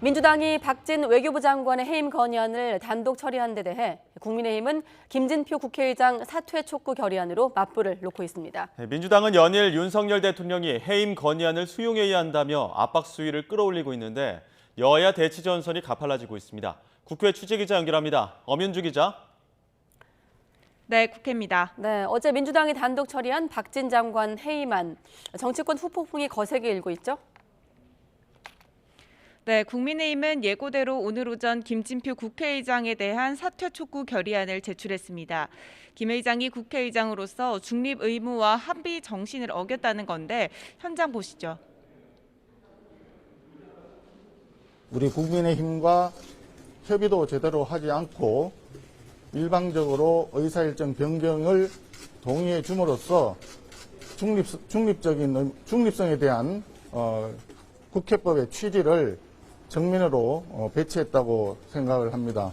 민주당이 박진 외교부 장관의 해임 건의안을 단독 처리한 데 대해 국민의힘은 김진표 국회의장 사퇴 촉구 결의안으로 맞불을 놓고 있습니다. 민주당은 연일 윤석열 대통령이 해임 건의안을 수용해야 한다며 압박 수위를 끌어올리고 있는데 여야 대치 전선이 가팔라지고 있습니다. 국회 취재기자 연결합니다. 엄윤주 기자. 네, 국회입니다. 네, 어제 민주당이 단독 처리한 박진 장관 해임안. 정치권 후폭풍이 거세게 일고 있죠? 네, 국민의힘은 예고대로 오늘 오전 김진표 국회의장에 대한 사퇴 촉구 결의안을 제출했습니다. 김 의장이 국회의장으로서 중립 의무와 합의 정신을 어겼다는 건데 현장 보시죠. 우리 국민의힘과 협의도 제대로 하지 않고 일방적으로 의사일정 변경을 동의해 줌으로써 중립성에 대한 국회법의 취지를 정면으로 배치했다고 생각을 합니다.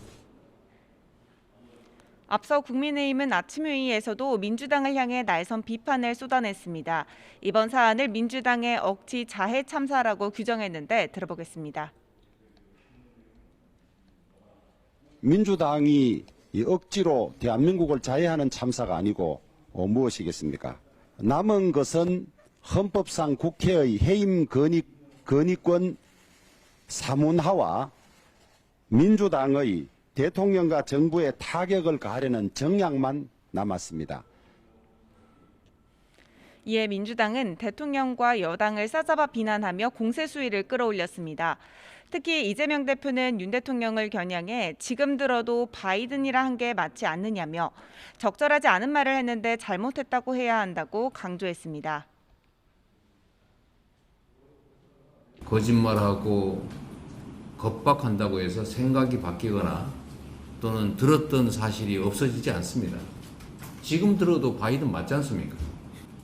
앞서 국민의힘은 아침 회의에서도 민주당을 향해 날선 비판을 쏟아냈습니다. 이번 사안을 민주당의 억지 자해 참사라고 규정했는데 들어보겠습니다. 민주당이 억지로 대한민국을 자해하는 참사가 아니고 무엇이겠습니까? 남은 것은 헌법상 국회의 해임 건의권 사문화와 민주당의 대통령과 정부에 타격을 가하려는 정략만 남았습니다. 이에 민주당은 대통령과 여당을 싸잡아 비난하며 공세 수위를 끌어올렸습니다. 특히 이재명 대표는 윤 대통령을 겨냥해 지금 들어도 바이든이라 한 게 맞지 않느냐며 적절하지 않은 말을 했는데 잘못했다고 해야 한다고 강조했습니다. 거짓말하고 겁박한다고 해서 생각이 바뀌거나 또는 들었던 사실이 없어지지 않습니다. 지금 들어도 바이든 맞지 않습니까?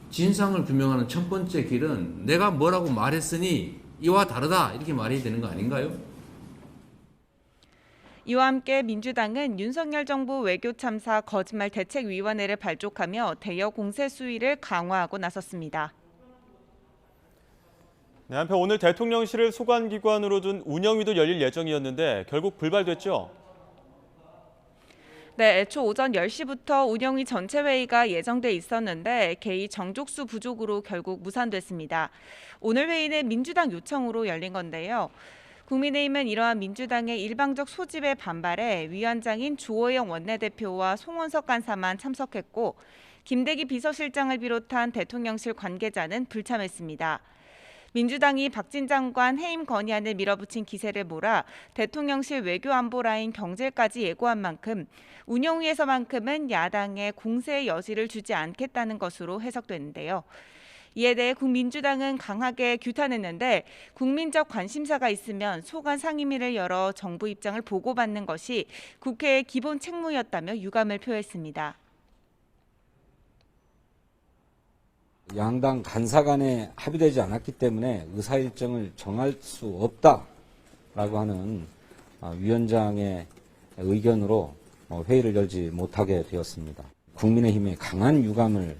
진상을 규명하는 첫 번째 길은 내가 뭐라고 말했으니 이와 다르다 이렇게 말해야 되는 거 아닌가요? 이와 함께 민주당은 윤석열 정부 외교참사 거짓말 대책위원회를 발족하며 대여 공세 수위를 강화하고 나섰습니다. 네, 한편 오늘 대통령실을 소관기관으로 둔 운영위도 열릴 예정이었는데 결국 불발됐죠? 네, 애초 오전 10시부터 운영위 전체 회의가 예정돼 있었는데 개의 정족수 부족으로 결국 무산됐습니다. 오늘 회의는 민주당 요청으로 열린 건데요. 국민의힘은 이러한 민주당의 일방적 소집에 반발해 위원장인 주호영 원내대표와 송원석 간사만 참석했고 김대기 비서실장을 비롯한 대통령실 관계자는 불참했습니다. 민주당이 박진 장관 해임 건의안을 밀어붙인 기세를 몰아 대통령실 외교안보라인 경질까지 예고한 만큼 운영위에서만큼은 야당에 공세의 여지를 주지 않겠다는 것으로 해석되는데요. 이에 대해 국민주당은 강하게 규탄했는데 국민적 관심사가 있으면 소관 상임위를 열어 정부 입장을 보고받는 것이 국회의 기본 책무였다며 유감을 표했습니다. 양당 간사 간에 합의되지 않았기 때문에 의사일정을 정할 수 없다라고 하는 위원장의 의견으로 회의를 열지 못하게 되었습니다. 국민의힘의 강한 유감을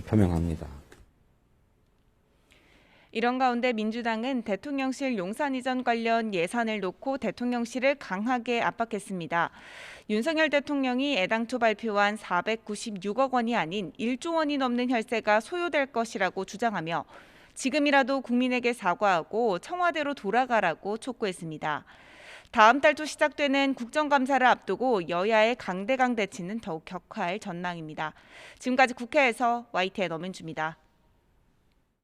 표명합니다. 이런 가운데 민주당은 대통령실 용산 이전 관련 예산을 놓고 대통령실을 강하게 압박했습니다. 윤석열 대통령이 애당초 발표한 496억 원이 아닌 1조 원이 넘는 혈세가 소요될 것이라고 주장하며 지금이라도 국민에게 사과하고 청와대로 돌아가라고 촉구했습니다. 다음 달 초 시작되는 국정감사를 앞두고 여야의 강대강 대치는 더욱 격화할 전망입니다. 지금까지 국회에서 YTN 엄윤주입니다.